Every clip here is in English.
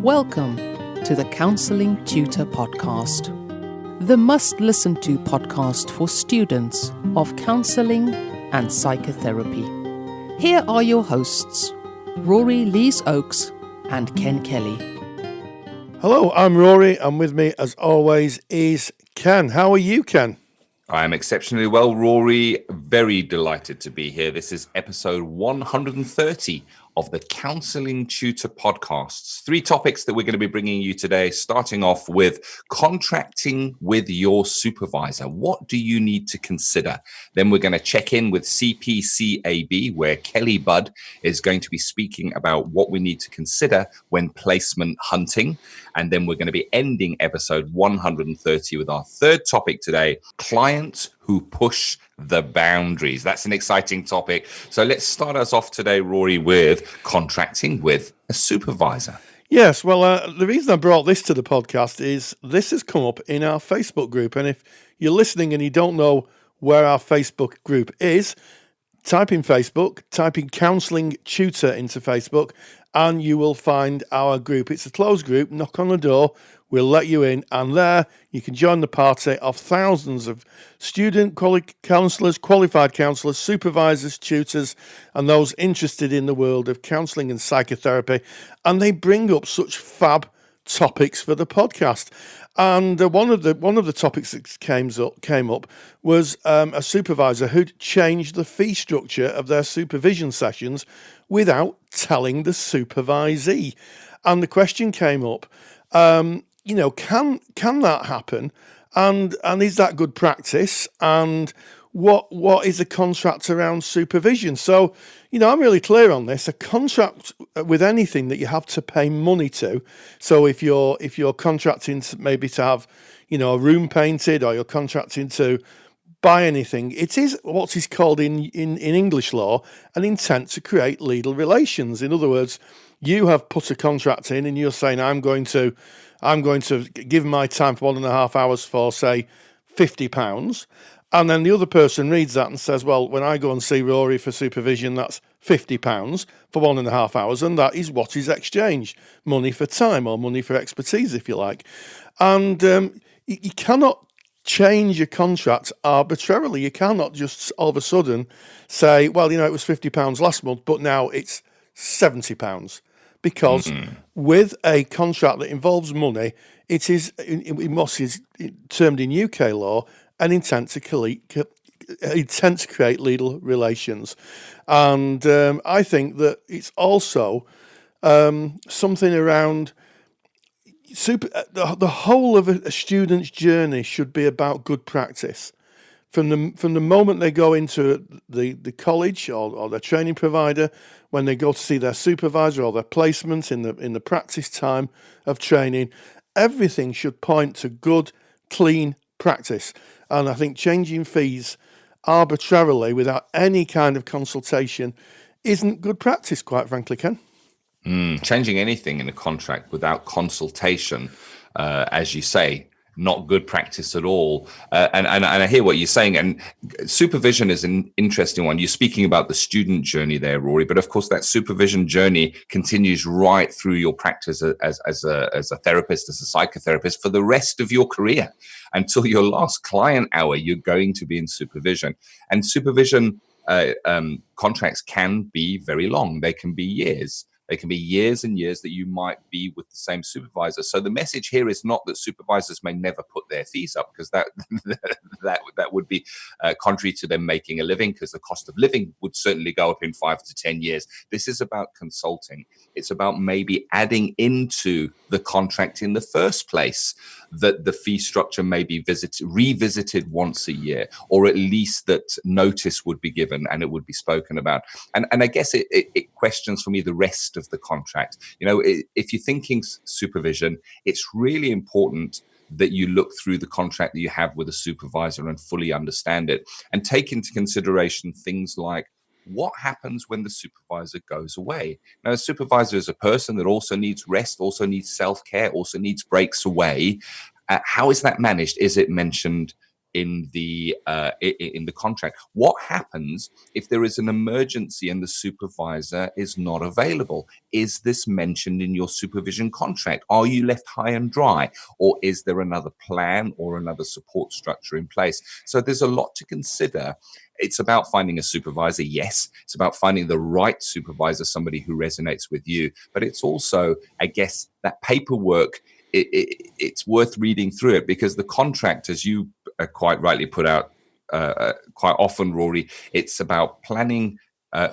Welcome to the Counselling Tutor Podcast, the must-listen-to podcast for students of counselling and psychotherapy. Here are your hosts, Rory Lees-Oakes and Ken Kelly. Hello, I'm Rory, and with me, as always, is Ken. How are you, Ken? I'm exceptionally well, Rory. Very delighted to be here. This is episode 130 of the Counselling Tutor Podcasts. 3 topics that we're going to be bringing you today, starting off with contracting with your supervisor. What do you need to consider? Then we're going to check in with CPCAB, where Kelly Budd is going to be speaking about what we need to consider when placement hunting. And then we're going to be ending episode 130 with our third topic today, clients who push the boundaries. That's an exciting topic. So let's start us off today, Rory, with contracting with a supervisor. Yes, well, the reason I brought this to the podcast is this has come up in our Facebook group. And if you're listening and you don't know where our Facebook group is, type in Facebook, type in Counselling Tutor into Facebook, and you will find our group. It's a closed group. Knock on the door. We'll let you in, and there you can join the party of thousands of student counsellors, qualified counsellors, supervisors, tutors, and those interested in the world of counselling and psychotherapy. And they bring up such fab topics for the podcast. And one of the topics that came up was a supervisor who'd changed the fee structure of their supervision sessions without telling the supervisee. And the question came up, can that happen? And is that good practice? And what is the contract around supervision? So, I'm really clear on this. A contract with anything that you have to pay money to. So if you're contracting maybe to have, a room painted, or you're contracting to buy anything, it is what is called in English law an intent to create legal relations. In other words, you have put a contract in and you're saying, I'm going to give my time for 1.5 hours for, say, £50. And then the other person reads that and says, well, when I go and see Rory for supervision, that's £50 for 1.5 hours. And that is what is exchanged, money for time, or money for expertise, if you like. And you cannot change a contract arbitrarily. You cannot just all of a sudden say, well, it was £50 last month, but now it's £70. Because with a contract that involves money, it is termed in UK law an intent to create legal relations. And I think that it's also something around the whole of a student's journey should be about good practice. From the moment they go into the college or their training provider, when they go to see their supervisor or their placement in the practice time of training, everything should point to good, clean practice. And I think changing fees arbitrarily without any kind of consultation isn't good practice, quite frankly, Ken. Changing anything in a contract without consultation, as you say, not good practice at all. And I hear what you're saying. And supervision is an interesting one. You're speaking about the student journey there, Rory, but of course that supervision journey continues right through your practice as a therapist, as a psychotherapist, for the rest of your career. Until your last client hour, you're going to be in supervision. And supervision contracts can be very long. They can be years. They can be years and years that you might be with the same supervisor. So the message here is not that supervisors may never put their fees up, because that would be contrary to them making a living, because the cost of living would certainly go up in 5 to 10 years. This is about consulting. It's about maybe adding into the contract in the first place that the fee structure may be revisited once a year, or at least that notice would be given and it would be spoken about. And I guess it questions for me the rest of the contract. If you're thinking supervision, it's really important that you look through the contract that you have with a supervisor and fully understand it, and take into consideration things like what happens when the supervisor goes away. Now, a supervisor is a person that also needs rest, also needs self-care, also needs breaks away. How is that managed? Is it mentioned in the contract. What happens if there is an emergency and the supervisor is not available? Is this mentioned in your supervision contract? Are you left high and dry, or is there another plan or another support structure in place? So there's a lot to consider. It's about finding a supervisor, yes. It's about finding the right supervisor, somebody who resonates with you. But it's also, I guess, that paperwork, it's worth reading through it, because the contract, as you quite rightly put out quite often, Rory, it's about planning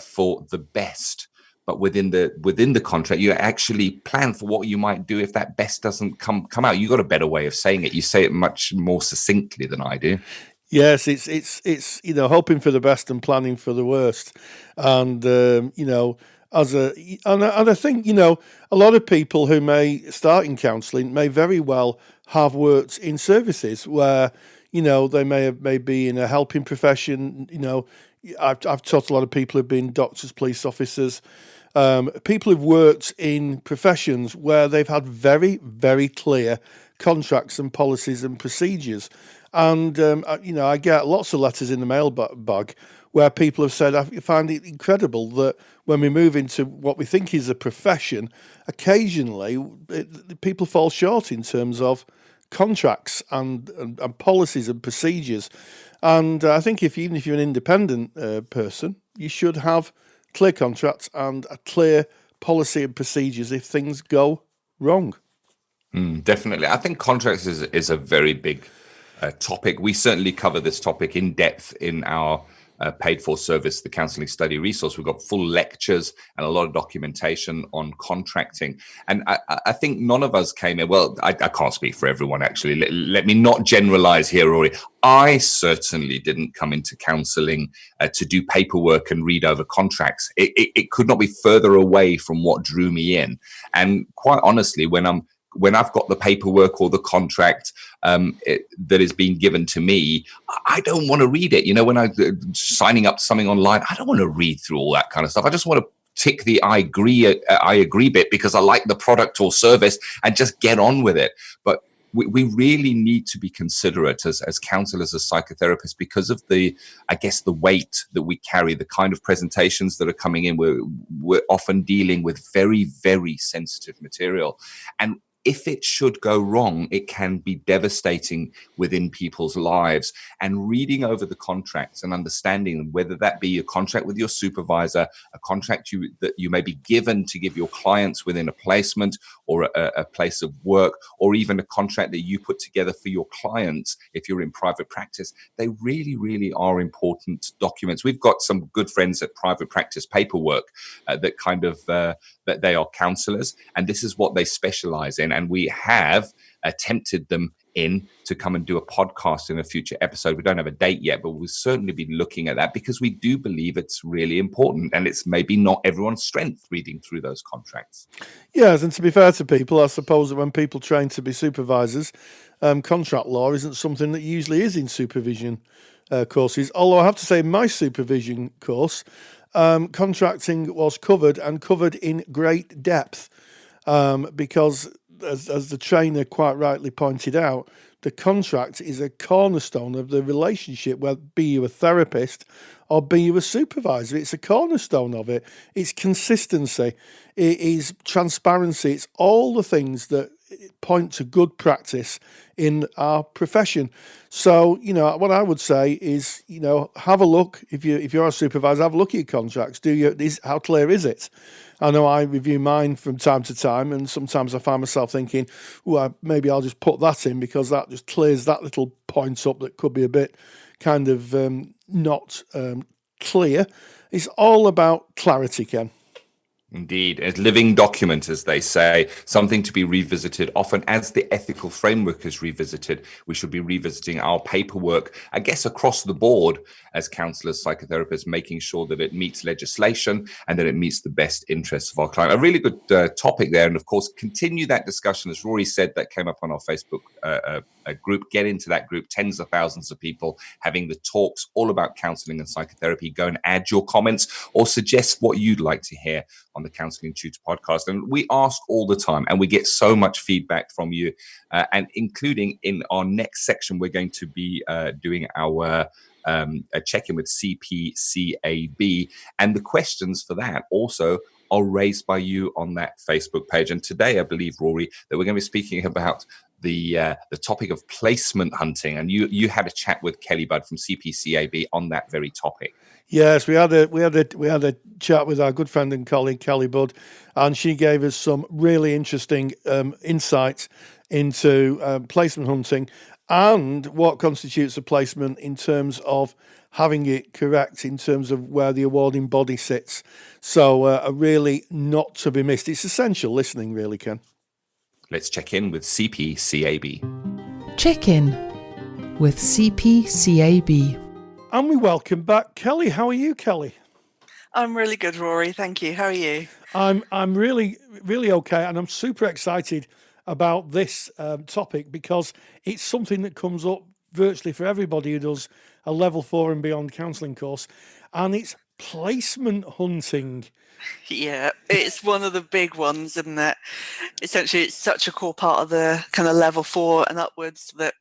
for the best. But within the contract, you actually plan for what you might do if that best doesn't come out. You've got a better way of saying it. You say it much more succinctly than I do. Yes, it's hoping for the best and planning for the worst, and and I think a lot of people who may start in counselling may very well have worked in services where they may be in a helping profession. I've taught a lot of people who've been doctors, police officers, people who've worked in professions where they've had very, very clear contracts and policies and procedures. And, I get lots of letters in the mailbag where people have said, I find it incredible that when we move into what we think is a profession, occasionally people fall short in terms of contracts and policies and procedures. And I think even if you're an independent person, you should have clear contracts and a clear policy and procedures if things go wrong. Definitely. I think contracts is a very big topic. We certainly cover this topic in depth in our paid for service, the Counselling Study Resource. We've got full lectures and a lot of documentation on contracting. And I think none of us came in, well, I can't speak for everyone, actually. Let me not generalize here, Rory. I certainly didn't come into counselling to do paperwork and read over contracts. It could not be further away from what drew me in. And quite honestly, when I've got the paperwork or the contract that is being given to me, I don't want to read it. When I'm signing up to something online, I don't want to read through all that kind of stuff. I just want to tick the I agree bit because I like the product or service and just get on with it. But we really need to be considerate as counsellors, as psychotherapists, because of the weight that we carry, the kind of presentations that are coming in. We're often dealing with very, very sensitive material. And if it should go wrong, it can be devastating within people's lives. And reading over the contracts and understanding whether that be a contract with your supervisor, a contract that you may be given to give your clients within a placement or a place of work, or even a contract that you put together for your clients if you're in private practice, they really, really are important documents. We've got some good friends at Private Practice Paperwork that kind of that they are counsellors, and this is what they specialize in. And we have tempted them in to come and do a podcast in a future episode. We don't have a date yet, but we'll certainly be looking at that because we do believe it's really important, and it's maybe not everyone's strength reading through those contracts. Yes, and to be fair to people, I suppose that when people train to be supervisors, contract law isn't something that usually is in supervision courses. Although I have to say, my supervision course, contracting was covered in great depth because, as the trainer quite rightly pointed out, the contract is a cornerstone of the relationship, whether be you a therapist or be you a supervisor. It's a cornerstone of it. It's consistency. It is transparency. It's all the things that point to good practice in our profession. So, what I would say is, have a look. If you're a supervisor, have a look at your contracts. How clear is it? I know I review mine from time to time, and sometimes I find myself thinking, maybe I'll just put that in because that just clears that little point up that could be a bit kind of not clear. It's all about clarity, Ken. Indeed, a living document, as they say, something to be revisited often as the ethical framework is revisited. We should be revisiting our paperwork, I guess, across the board as counsellors, psychotherapists, making sure that it meets legislation and that it meets the best interests of our client. A really good topic there. And of course, continue that discussion. As Rory said, that came up on our Facebook group. Get into that group, tens of thousands of people having the talks all about counselling and psychotherapy. Go and add your comments or suggest what you'd like to hear on on the Counselling Tutor Podcast. And we ask all the time, and we get so much feedback from you, and including in our next section, we're going to be doing our a check-in with CPCAB, and the questions for that also are raised by you on that Facebook page. And today, I believe, Rory, that we're going to be speaking about the topic of placement hunting, and you had a chat with Kelly Budd from CPCAB on that very topic. Yes, we had a chat with our good friend and colleague Kelly Budd, and she gave us some really interesting insights into placement hunting and what constitutes a placement in terms of having it correct in terms of where the awarding body sits. So really not to be missed. It's essential listening, really, Ken. Let's check in with CPCAB. Check in with CPCAB. And we welcome back Kelly. How are you, Kelly? I'm really good, Rory. Thank you. How are you? I'm really, really okay, and I'm super excited about this topic because it's something that comes up virtually for everybody who does a level 4 and beyond counselling course, and it's placement hunting. Yeah, it's one of the big ones, isn't it? Essentially, it's such a core part of the kind of level 4 and upwards that,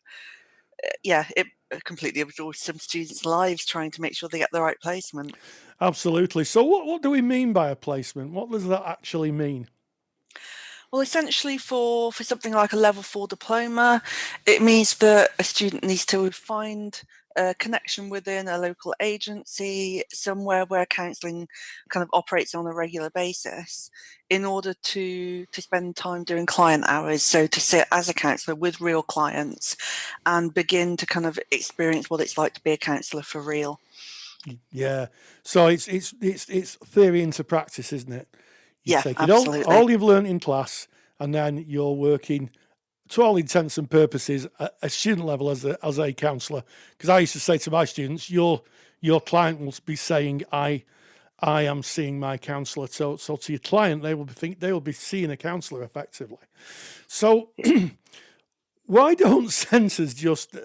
it completely absorbs some students' lives trying to make sure they get the right placement. Absolutely. So what do we mean by a placement? What does that actually mean? Well, essentially for something like a level 4 diploma, it means that a student needs to find a connection within a local agency, somewhere where counselling kind of operates on a regular basis, in order to spend time doing client hours. So to sit as a counsellor with real clients and begin to kind of experience what it's like to be a counsellor for real. Yeah. So it's theory into practice, isn't it? You take absolutely. all you've learned in class, and then you're working, to all intents and purposes, a student level as a counsellor. Because I used to say to my students, your client will be saying, I am seeing my counsellor. So to your client, they will be seeing a counsellor effectively. So why don't centres just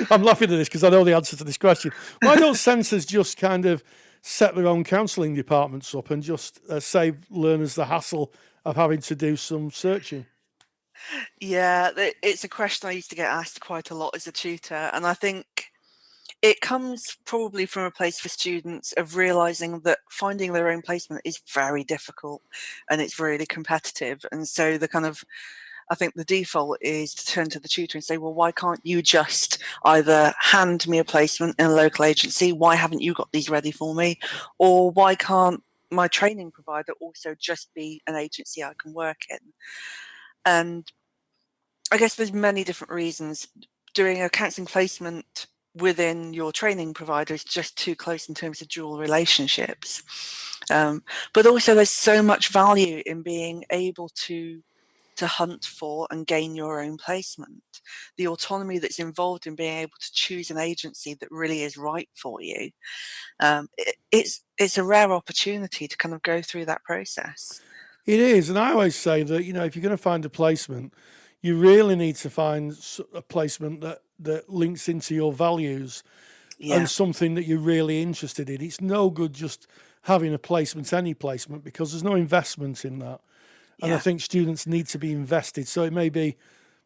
I'm laughing at this because I know the answer to this question. Why don't centres just kind of set their own counselling departments up and just save learners the hassle of having to do some searching? Yeah, it's a question I used to get asked quite a lot as a tutor, and I think it comes probably from a place for students of realising that finding their own placement is very difficult and it's really competitive. And so I think the default is to turn to the tutor and say, well, why can't you just either hand me a placement in a local agency? Why haven't you got these ready for me? Or why can't my training provider also just be an agency I can work in? And I guess there's many different reasons. Doing a counselling placement within your training provider is just too close in terms of dual relationships. But also there's so much value in being able to hunt for and gain your own placement. The autonomy that's involved in being able to choose an agency that really is right for you. It's a rare opportunity to kind of go through that process. It is, and I always say that, if you're going to find a placement, you really need to find a placement that links into your values and something that you're really interested in. It's no good just having a placement, any placement, because there's no investment in that. And I think students need to be invested. So it may be,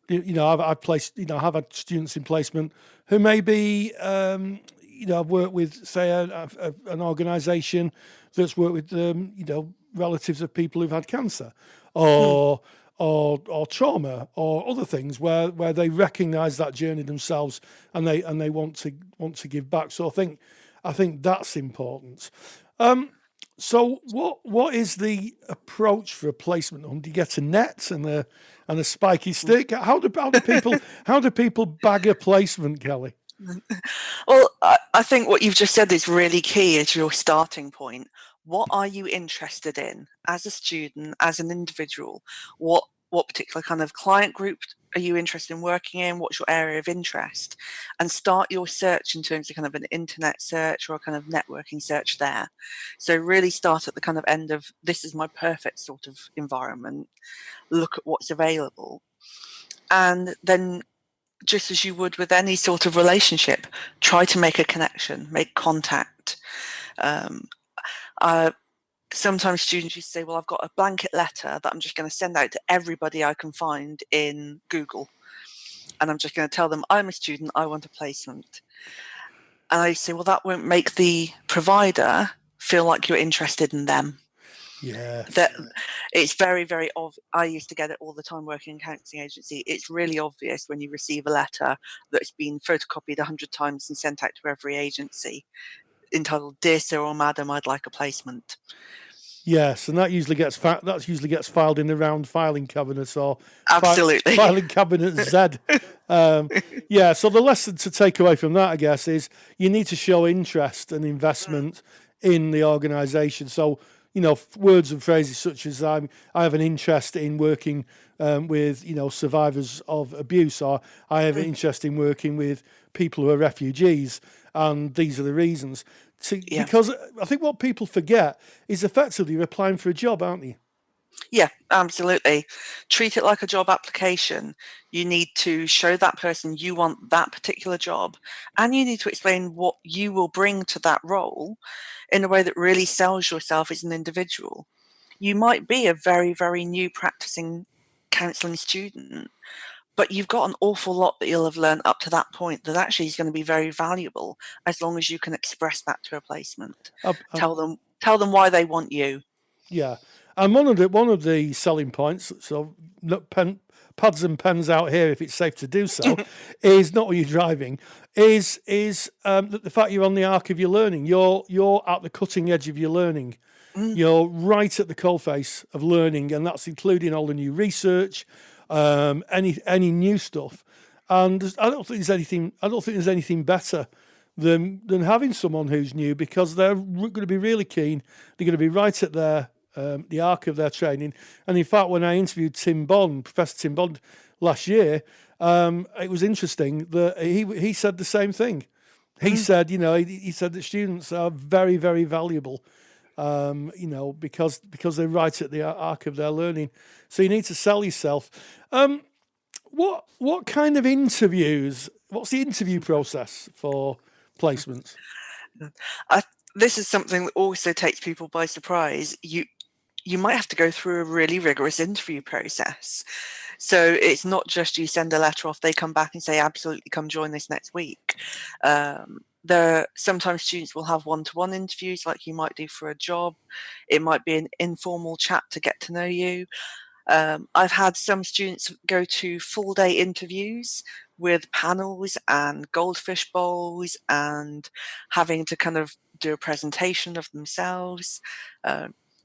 I've had students in placement who may be, I've worked with, say, an organisation that's worked with, relatives of people who've had cancer or trauma or other things where they recognise that journey themselves and they want to give back. So I think that's important. So what is the approach for a placement hunt? Do you get a net and a spiky stick? How do people bag a placement, Kelly? Well, I think what you've just said is really key as your starting point. What are you interested in as a student, as an individual? What particular kind of client group are you interested in working in? What's your area of interest? And start your search in terms of kind of an internet search or a kind of networking search there. So really start at the kind of end of, this is my perfect sort of environment. Look at what's available. And then, just as you would with any sort of relationship, try to make a connection, make contact. sometimes students used to say, well, I've got a blanket letter that I'm just going to send out to everybody I can find in Google. And I'm just going to tell them, I'm a student, I want a placement. And I say, well, that won't make the provider feel like you're interested in them. Yes. That it's very, very obvious. I used to get it all the time working in a counselling agency. It's really obvious when you receive a letter that's been photocopied 100 times and sent out to every agency entitled, "Dear Sir or Madam, I'd like a placement." Yes, and that usually gets filed in the round filing cabinet or Absolutely. filing cabinet Z. Yeah, so the lesson to take away from that, I guess, is you need to show interest and investment in the organisation. So, words and phrases such as I have an interest in working with, survivors of abuse, or I have an interest in working with people who are refugees, and these are the reasons. Because I think what people forget is effectively you're applying for a job, aren't you? Yeah, absolutely. Treat it like a job application. You need to show that person you want that particular job, and you need to explain what you will bring to that role in a way that really sells yourself as an individual. You might be a very, very new practicing counselling student, but you've got an awful lot that you'll have learned up to that point that actually is going to be very valuable as long as you can express that to a placement. Tell them why they want you. Yeah. And one of the selling points, so pads and pens out here if it's safe to do so, is not when you're driving, is the fact you're on the arc of your learning. You're at the cutting edge of your learning. You're right at the coalface of learning, and that's including all the new research, any new stuff. And I don't think there's anything better than having someone who's new, because they're going to be really keen. They're going to be right at the arc of their training. And in fact, when I interviewed Professor Tim Bond last year, it was interesting that he said the same thing. He said, he said that students are very, very valuable, because they're right at the arc of their learning. So you need to sell yourself. What kind of interviews? What's the interview process for placements? This is something that also takes people by surprise. You might have to go through a really rigorous interview process. So it's not just you send a letter off, they come back and say, absolutely, come join this next week. Sometimes students will have one-to-one interviews like you might do for a job. It might be an informal chat to get to know you. I've had some students go to full-day interviews with panels and goldfish bowls and having to kind of do a presentation of themselves.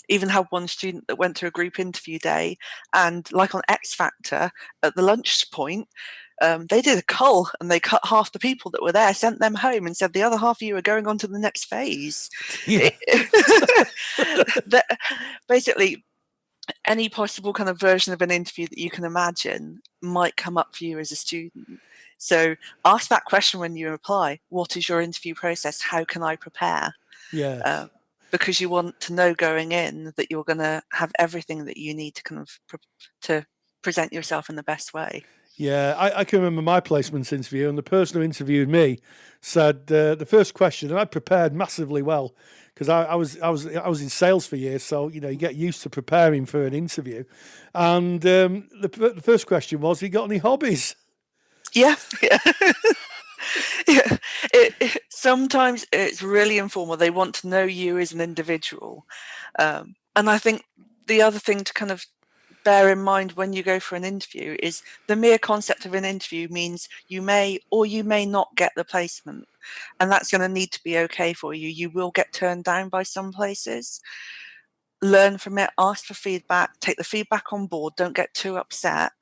Even had one student that went to a group interview day, and like on X Factor, at the lunch point, they did a cull and they cut half the people that were there, sent them home, and said the other half of you are going on to the next phase. Yeah. Basically, any possible kind of version of an interview that you can imagine might come up for you as a student. So ask that question when you apply. What is your interview process? How can I prepare? Yeah. Because you want to know going in that you're going to have everything that you need to kind of to present yourself in the best way. Yeah, I can remember my placements interview, and the person who interviewed me said the first question, and I prepared massively well because I was in sales for years, so you get used to preparing for an interview. And the first question was, "Have you got any hobbies?" Yeah. Yeah. Sometimes it's really informal. They want to know you as an individual. And I think the other thing to kind of bear in mind when you go for an interview is the mere concept of an interview means you may or you may not get the placement. And that's going to need to be okay for you. You will get turned down by some places. Learn from it, ask for feedback, take the feedback on board, don't get too upset,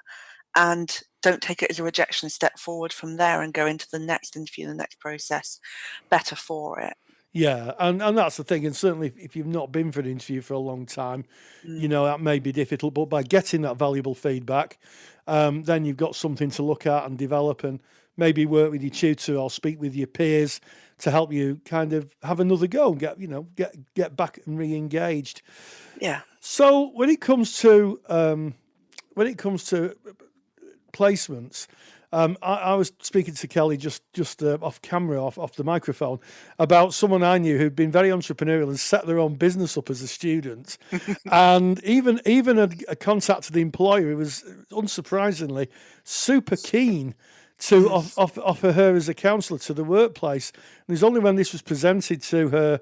and don't take it as a rejection. Step forward from there and go into the next interview, the next process, better for it. Yeah, and that's the thing. And certainly if you've not been for an interview for a long time, that may be difficult. But by getting that valuable feedback, then you've got something to look at and develop, and maybe work with your tutor or speak with your peers to help you kind of have another go and get back and re-engaged. Yeah. So when it comes to placements, I was speaking to Kelly just off camera, off the microphone, about someone I knew who'd been very entrepreneurial and set their own business up as a student, and even a contacted the employer who was unsurprisingly super keen to offer her as a counsellor to the workplace. And it was only when this was presented to her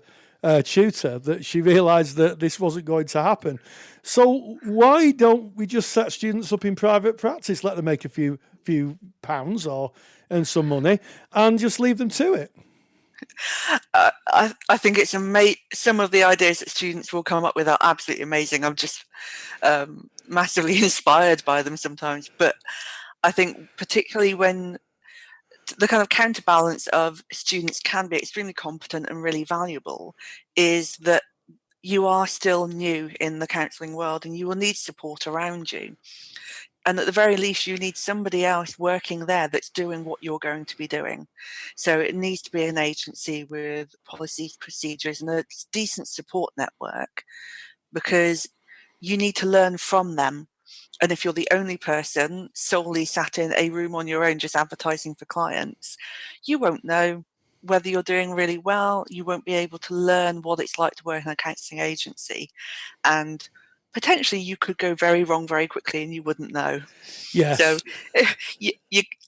tutor that she realised that this wasn't going to happen. So why don't we just set students up in private practice, let them make a few pounds or earn some money, and just leave them to it? I think it's some of the ideas that students will come up with are absolutely amazing. I'm just massively inspired by them sometimes. But I think particularly when the kind of counterbalance of students can be extremely competent and really valuable is that you are still new in the counselling world and you will need support around you. And at the very least, you need somebody else working there that's doing what you're going to be doing. So it needs to be an agency with policies, procedures, and a decent support network, because you need to learn from them. And if you're the only person solely sat in a room on your own just advertising for clients, you won't know whether you're doing really well. You won't be able to learn what it's like to work in a counselling agency. And potentially you could go very wrong very quickly and you wouldn't know. Yes. So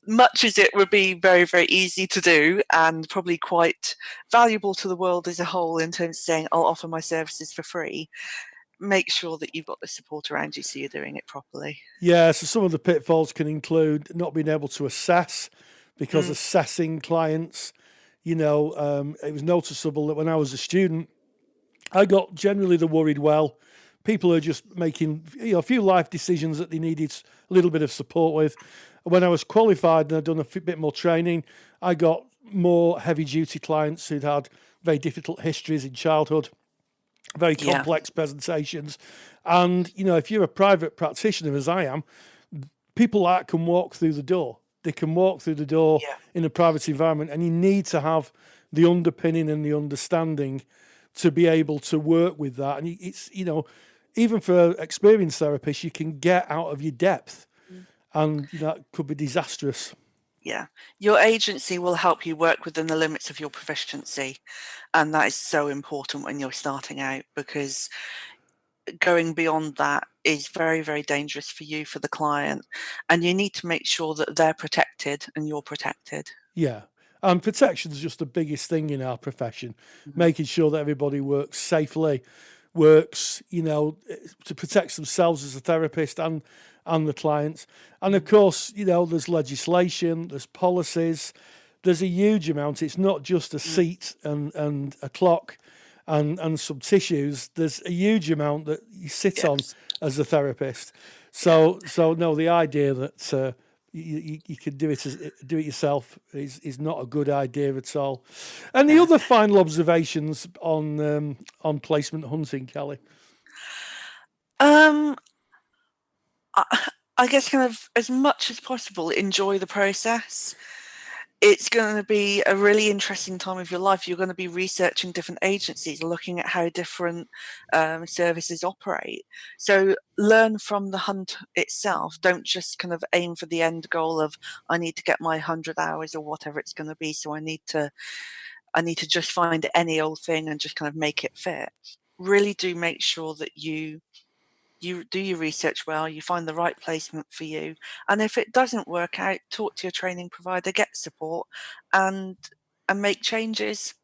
much as it would be very, very easy to do and probably quite valuable to the world as a whole in terms of saying, I'll offer my services for free, make sure that you've got the support around you so you're doing it properly. Yeah, so some of the pitfalls can include not being able to assess, because assessing clients, it was noticeable that when I was a student, I got generally the worried well. People are just making a few life decisions that they needed a little bit of support with. When I was qualified and I'd done a bit more training, I got more heavy-duty clients who'd had very difficult histories in childhood, very complex presentations. And, if you're a private practitioner, as I am, people like can walk through the door. They can walk through the door in a private environment, and you need to have the underpinning and the understanding to be able to work with that. And it's, even for experienced therapists, you can get out of your depth, and that could be disastrous. Yeah, your agency will help you work within the limits of your proficiency, and that is so important when you're starting out, because going beyond that is very, very dangerous for you, for the client, and you need to make sure that they're protected and you're protected. Yeah, and protection is just the biggest thing in our profession, making sure that everybody works safely, to protect themselves as a therapist and the clients. And of course, there's legislation, there's policies, there's a huge amount. It's not just a seat and a clock and some tissues. There's a huge amount that you sit on as a therapist. So no, the idea that you could do it yourself is not a good idea at all. And the other final observations on placement hunting, Kelly? I guess kind of as much as possible, enjoy the process. It's going to be a really interesting time of your life. You're going to be researching different agencies, looking at how different services operate. So learn from the hunt itself. Don't just kind of aim for the end goal of, I need to get my 100 hours or whatever it's going to be. So I need to just find any old thing and just kind of make it fit. Really do make sure that you do your research well, you find the right placement for you. And if it doesn't work out, talk to your training provider, get support, and make changes,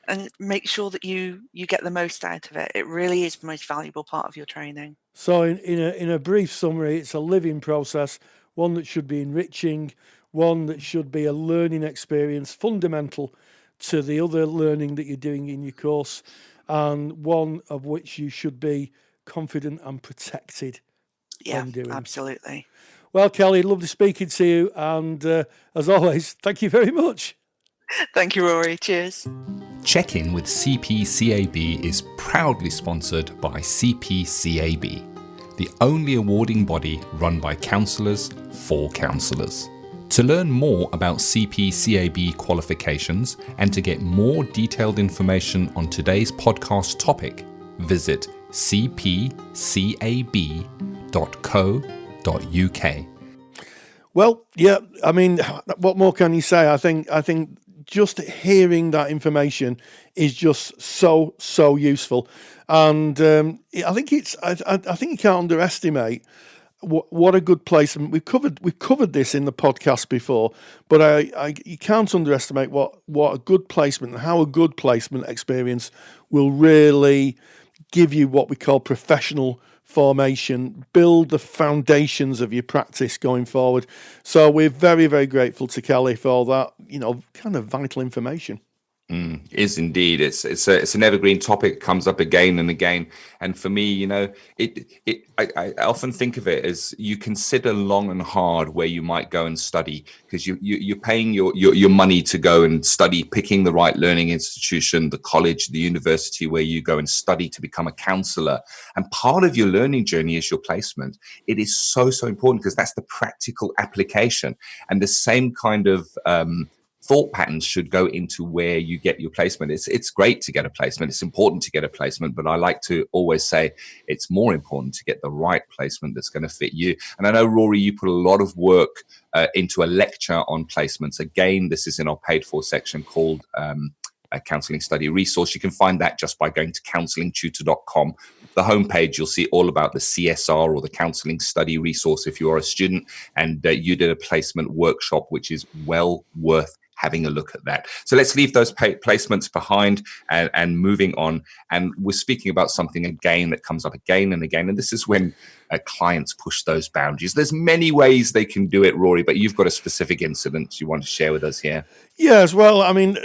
and make sure that you get the most out of it. It really is the most valuable part of your training. So in a brief summary, it's a living process, one that should be enriching, one that should be a learning experience, fundamental to the other learning that you're doing in your course, and one of which you should be confident and protected. Yeah, absolutely. Well, Kelly, lovely speaking to you, and as always, thank you very much. Thank you, Rory. Cheers. Check-in with CPCAB is proudly sponsored by CPCAB, the only awarding body run by counsellors for counsellors. To learn more about CPCAB qualifications and to get more detailed information on today's podcast topic, visit cpcab.co.uk. Well, yeah, I mean, what more can you say? I think just hearing that information is just so useful, and I think I think you can't underestimate what a good placement. We've covered this in the podcast before, but you can't underestimate what a good placement and how a good placement experience will really give you what we call professional formation, build the foundations of your practice going forward. So we're very, very grateful to Kelly for that, kind of vital information. Is indeed. It's an evergreen topic, comes up again and again. And for me, I often think of it as you consider long and hard where you might go and study, because you're paying your money to go and study, picking the right learning institution, the college, the university where you go and study to become a counsellor. And part of your learning journey is your placement. It is so important, because that's the practical application, and the same kind of thought patterns should go into where you get your placement. It's great to get a placement. It's important to get a placement, but I like to always say it's more important to get the right placement that's going to fit you. And I know, Rory, you put a lot of work into a lecture on placements. Again, this is in our paid for section called a counselling study resource. You can find that just by going to counsellingtutor.com. The homepage, you'll see all about the CSR, or the counselling study resource, if you are a student and you did a placement workshop, which is well worth having a look at that. So let's leave those placements behind and moving on. And we're speaking about something again that comes up again and again. And this is when clients push those boundaries. There's many ways they can do it, Rory, but you've got a specific incident you want to share with us here. Yes, well, I mean,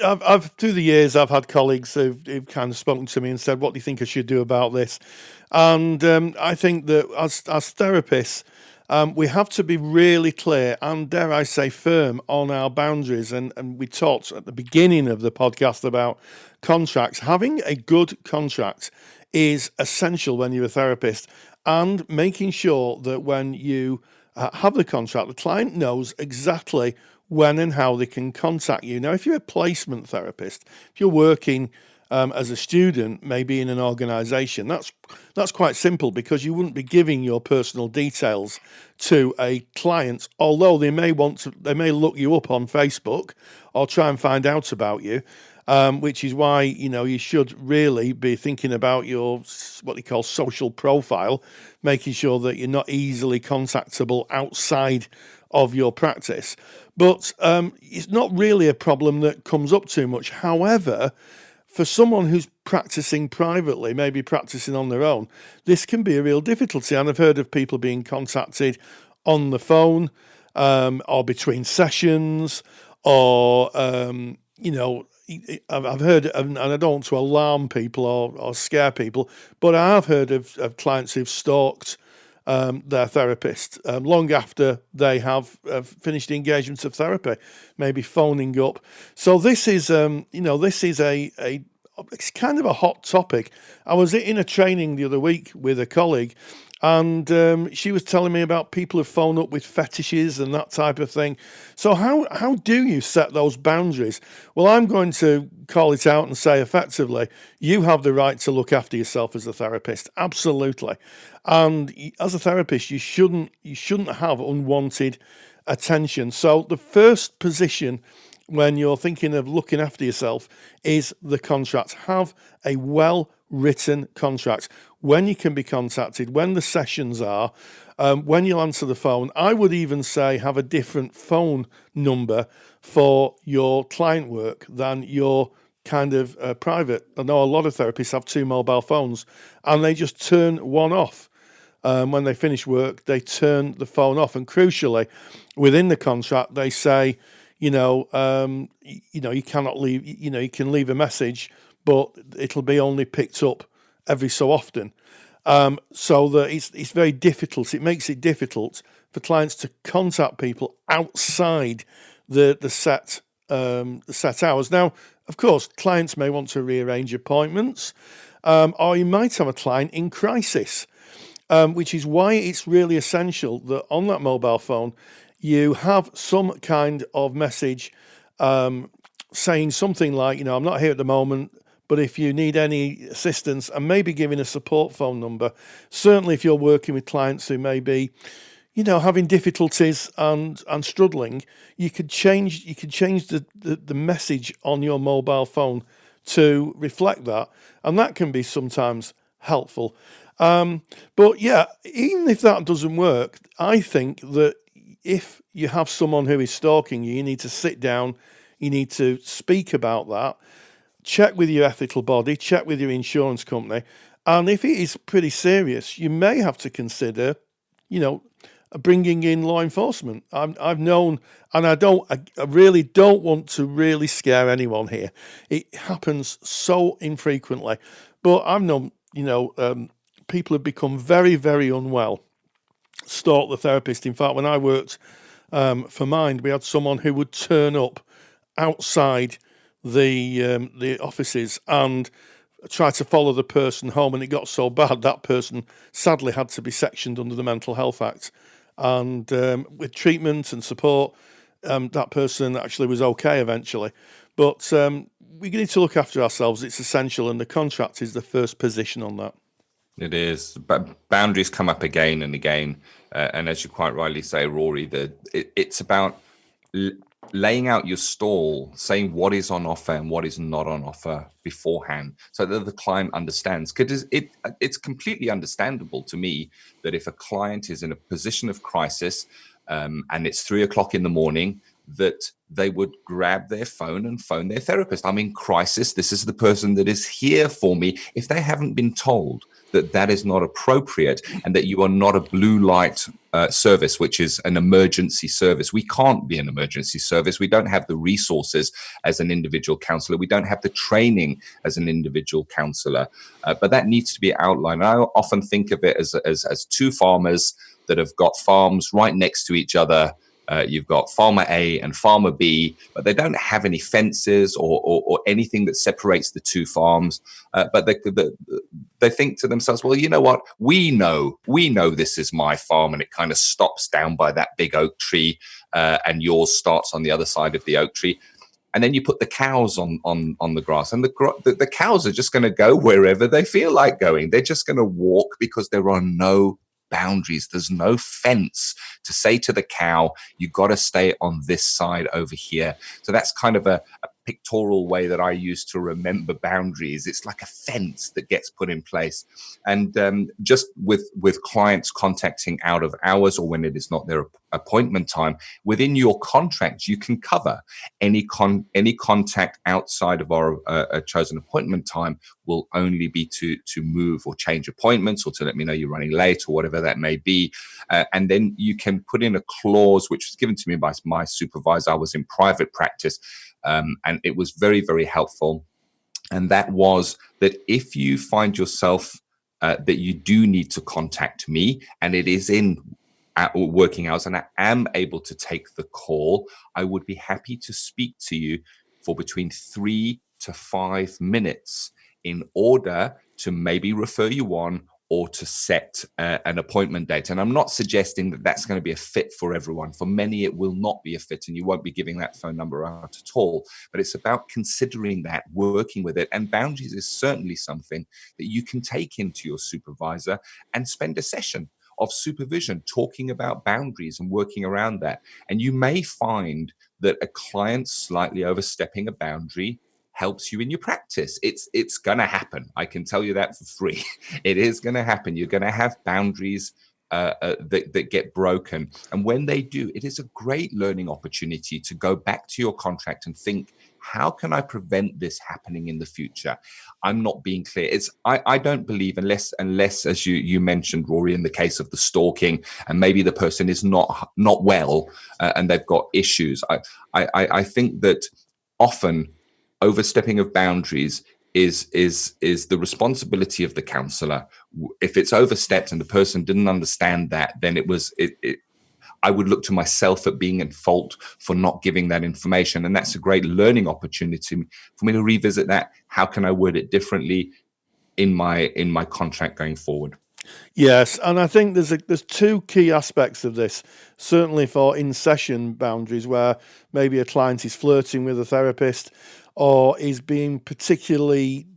I've through the years, I've had colleagues who've kind of spoken to me and said, what do you think I should do about this? And I think that as therapists, we have to be really clear and, dare I say, firm on our boundaries. And we talked at the beginning of the podcast about contracts. Having a good contract is essential when you're a therapist, and making sure that when you have the contract, the client knows exactly when and how they can contact you. Now, if you're a placement therapist, if you're working as a student, maybe in an organisation, that's quite simple, because you wouldn't be giving your personal details to a client, although they may look you up on Facebook or try and find out about you, which is why you should really be thinking about your what they call social profile, making sure that you're not easily contactable outside of your practice. But it's not really a problem that comes up too much. However, for someone who's practicing privately, maybe practicing on their own, this can be a real difficulty. And I've heard of people being contacted on the phone, or between sessions, or, I've heard, and I don't want to alarm people or scare people, but I have heard of clients who've stalked their therapist long after they have finished the engagement of therapy, maybe phoning up. So this is, it's kind of a hot topic. I was in a training the other week with a colleague, and she was telling me about people who phone up with fetishes and that type of thing. So how do you set those boundaries? Well, I'm going to call it out and say, effectively, you have the right to look after yourself as a therapist. Absolutely. And as a therapist, you shouldn't have unwanted attention. So the first position when you're thinking of looking after yourself is the contract. Have a well-written contract. When you can be contacted, when the sessions are, when you'll answer the phone. I would even say have a different phone number for your client work than your kind of private. I know a lot of therapists have 2 mobile phones, and they just turn one off. When they finish work, they turn the phone off. And crucially, within the contract, they say, you cannot leave, you can leave a message, but it'll be only picked up every so often. So that it's very difficult. It makes it difficult for clients to contact people outside the set hours. Now, of course, clients may want to rearrange appointments, or you might have a client in crisis, which is why it's really essential that on that mobile phone you have some kind of message saying something like, I'm not here at the moment, but if you need any assistance, and maybe giving a support phone number. Certainly if you're working with clients who may be, having difficulties and struggling, you could change the message on your mobile phone to reflect that, and that can be sometimes helpful. But yeah, even if that doesn't work, I think that if you have someone who is stalking you, you need to sit down, you need to speak about that, check with your ethical body, check with your insurance company, and if it is pretty serious, you may have to consider, bringing in law enforcement. I've known, and I really don't want to really scare anyone here. It happens so infrequently, but I've known, people have become very, very unwell, stalk the therapist. In fact, when I worked for Mind, we had someone who would turn up outside the offices and try to follow the person home, and it got so bad that person sadly had to be sectioned under the Mental Health Act. And with treatment and support, that person actually was okay eventually. But we need to look after ourselves. It's essential, and the contract is the first position on that. It is, but boundaries come up again and again. And as you quite rightly say, Rory, it's about laying out your stall, saying what is on offer and what is not on offer beforehand, so that the client understands. Because it's completely understandable to me that if a client is in a position of crisis and it's 3 o'clock in the morning, that they would grab their phone and phone their therapist. I'm in crisis. This is the person that is here for me. If they haven't been told that is not appropriate and that you are not a blue light service, which is an emergency service. We can't be an emergency service. We don't have the resources as an individual counsellor. We don't have the training as an individual counsellor. But that needs to be outlined. I often think of it as two farmers that have got farms right next to each other. You've got farmer A and farmer B, but they don't have any fences or anything that separates the two farms. But they think to themselves, well, you know what? We know this is my farm, and it kind of stops down by that big oak tree, and yours starts on the other side of the oak tree. And then you put the cows on the grass, and the cows are just going to go wherever they feel like going. They're just going to walk because there are no boundaries. There's no fence to say to the cow, you got to stay on this side over here. So that's kind of a pictorial way that I use to remember boundaries. It's like a fence that gets put in place. And just with clients contacting out of hours or when it is not their appointment time, within your contract, you can cover any contact outside of our chosen appointment time will only be to move or change appointments or to let me know you're running late or whatever that may be. And then you can put in a clause, which was given to me by my supervisor. I was in private practice, and it was very, very helpful. And that was that if you find yourself that you do need to contact me and it is in working hours and I am able to take the call, I would be happy to speak to you for between 3 to 5 minutes in order to maybe refer you on or to set an appointment date. And I'm not suggesting that that's going to be a fit for everyone. For many, it will not be a fit, and you won't be giving that phone number out at all. But it's about considering that, working with it. And boundaries is certainly something that you can take into your supervisor and spend a session of supervision talking about boundaries and working around that. And you may find that a client slightly overstepping a boundary helps you in your practice. It's going to happen. I can tell you that for free. It is going to happen. You're going to have boundaries that get broken. And when they do, it is a great learning opportunity to go back to your contract and think, how can I prevent this happening in the future? I'm not being clear. I don't believe unless as you mentioned, Rory, in the case of the stalking, and maybe the person is not well and they've got issues. I think that often overstepping of boundaries is the responsibility of the counsellor. If it's overstepped and the person didn't understand that, then I would look to myself at being at fault for not giving that information. And that's a great learning opportunity for me to revisit that. How can I word it differently in my contract going forward? Yes, and I think there's two key aspects of this, certainly for in-session boundaries, where maybe a client is flirting with a therapist or is being particularly,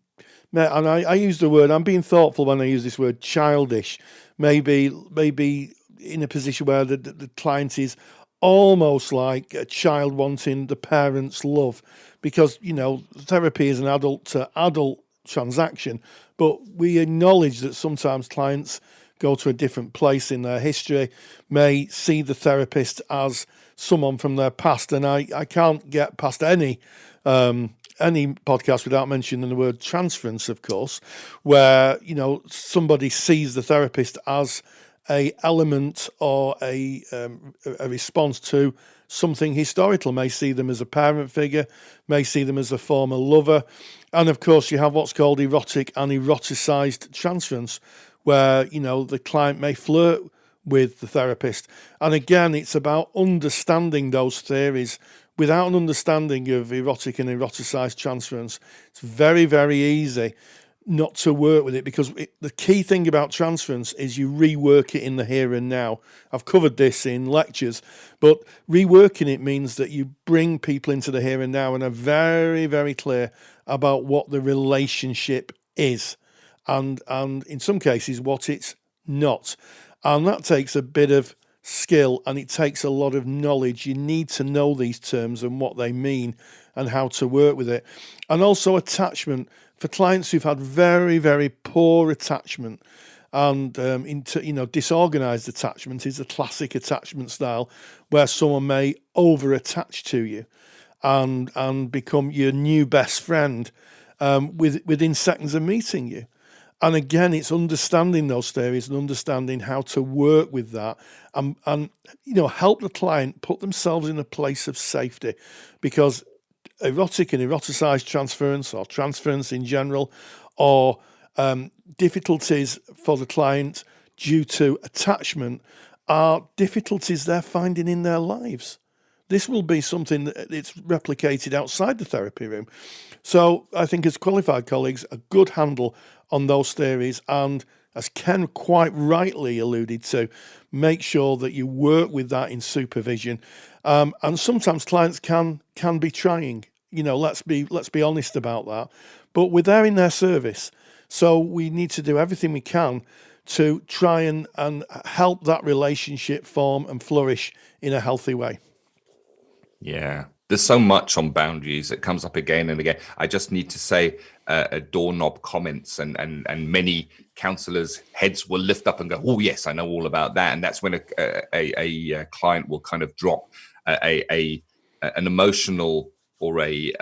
and I use the word, I'm being thoughtful when I use this word, childish, maybe in a position where the client is almost like a child wanting the parent's love, because, therapy is an adult to adult transaction, but we acknowledge that sometimes clients go to a different place in their history, may see the therapist as someone from their past. And I can't get past any podcast without mentioning the word transference, of course, where, somebody sees the therapist as a element or a response to something historical, may see them as a parent figure, may see them as a former lover. And of course, you have what's called erotic and eroticized transference, where, the client may flirt with the therapist. And again, it's about understanding those theories. Without an understanding of erotic and eroticized transference, it's very, very easy not to work with it, because the key thing about transference is you rework it in the here and now. I've covered this in lectures, but reworking it means that you bring people into the here and now and are very, very clear about what the relationship is, and in some cases what it's not. And that takes a bit of skill, and it takes a lot of knowledge. You need to know these terms and what they mean and how to work with it. And also attachment. For clients who've had very, very poor attachment, and disorganized attachment is a classic attachment style where someone may over-attach to you and become your new best friend within seconds of meeting you. And again, it's understanding those theories and understanding how to work with that and help the client put themselves in a place of safety, because erotic and eroticized transference, or transference in general, or difficulties for the client due to attachment are difficulties they're finding in their lives. This will be something that's replicated outside the therapy room. So I think as qualified colleagues, a good handle on those theories, and as Ken quite rightly alluded to, make sure that you work with that in supervision. And sometimes clients can be trying. Let's be honest about that. But we're there in their service, so we need to do everything we can to try and help that relationship form and flourish in a healthy way. Yeah, there's so much on boundaries that comes up again and again. I just need to say doorknob comments, and many counsellors' heads will lift up and go, "Oh yes, I know all about that." And that's when a client will kind of drop an emotional or a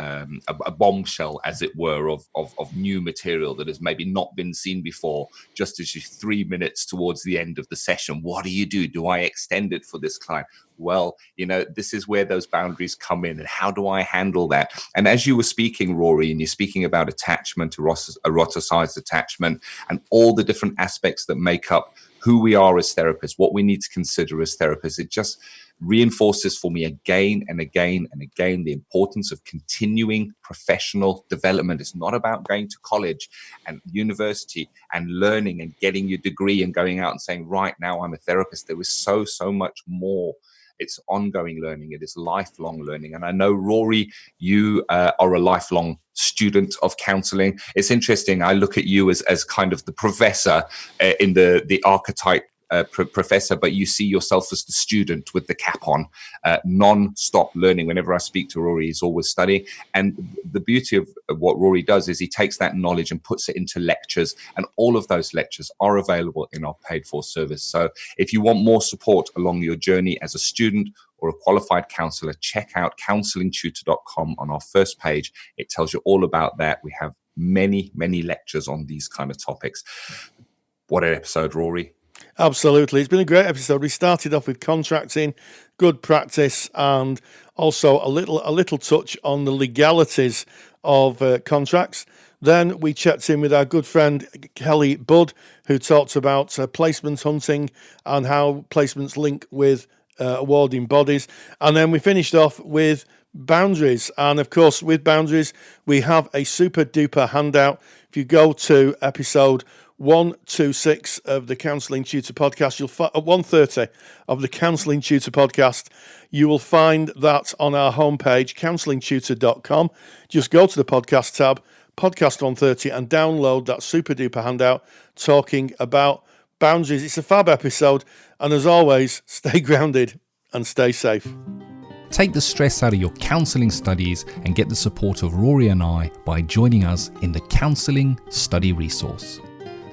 bombshell, as it were, of new material that has maybe not been seen before, just as you're 3 minutes towards the end of the session. What do you do? Do I extend it for this client? Well, this is where those boundaries come in, and how do I handle that? And as you were speaking, Rory, and you're speaking about attachment, eroticized attachment, and all the different aspects that make up who we are as therapists, what we need to consider as therapists, it just reinforces for me again and again and again the importance of continuing professional development. It's not about going to college and university and learning and getting your degree and going out and saying, right now I'm a therapist. There is so much more. It's ongoing learning. It is lifelong learning. And I know, Rory, you are a lifelong student of counselling. It's interesting. I look at you as kind of the professor in the archetype professor, but you see yourself as the student with the cap on, non-stop learning. Whenever I speak to Rory, he's always studying. And the beauty of what Rory does is he takes that knowledge and puts it into lectures, and all of those lectures are available in our paid for service. So if you want more support along your journey as a student or a qualified counsellor, check out counsellingtutor.com. On our first page, it tells you all about that. We have many lectures on these kind of topics. What an episode, Rory. Absolutely. It's been a great episode. We started off with contracting, good practice, and also a little touch on the legalities of contracts. Then we checked in with our good friend Kelly Budd, who talked about placement hunting and how placements link with awarding bodies. And then we finished off with boundaries. And of course, with boundaries, we have a super duper handout. If you go to episode 126 of the Counselling Tutor Podcast, 130 of the Counselling Tutor Podcast, you will find that on our homepage, counsellingtutor.com. Just go to the podcast tab, podcast 130, and download that super duper handout talking about boundaries. It's a fab episode. And as always, stay grounded and stay safe. Take the stress out of your counselling studies and get the support of Rory and I by joining us in the Counselling Study Resource.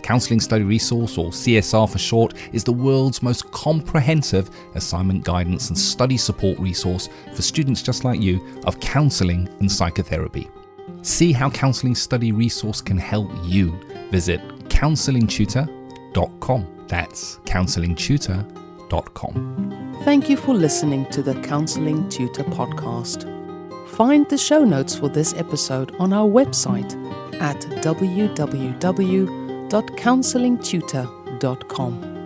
Counselling Study Resource, or CSR for short, is the world's most comprehensive assignment guidance and study support resource for students just like you of counselling and psychotherapy. See how Counselling Study Resource can help you. Visit counsellingtutor.com. That's counsellingtutor.com. Thank you for listening to the Counselling Tutor Podcast. Find the show notes for this episode on our website at www.counsellingtutor.com.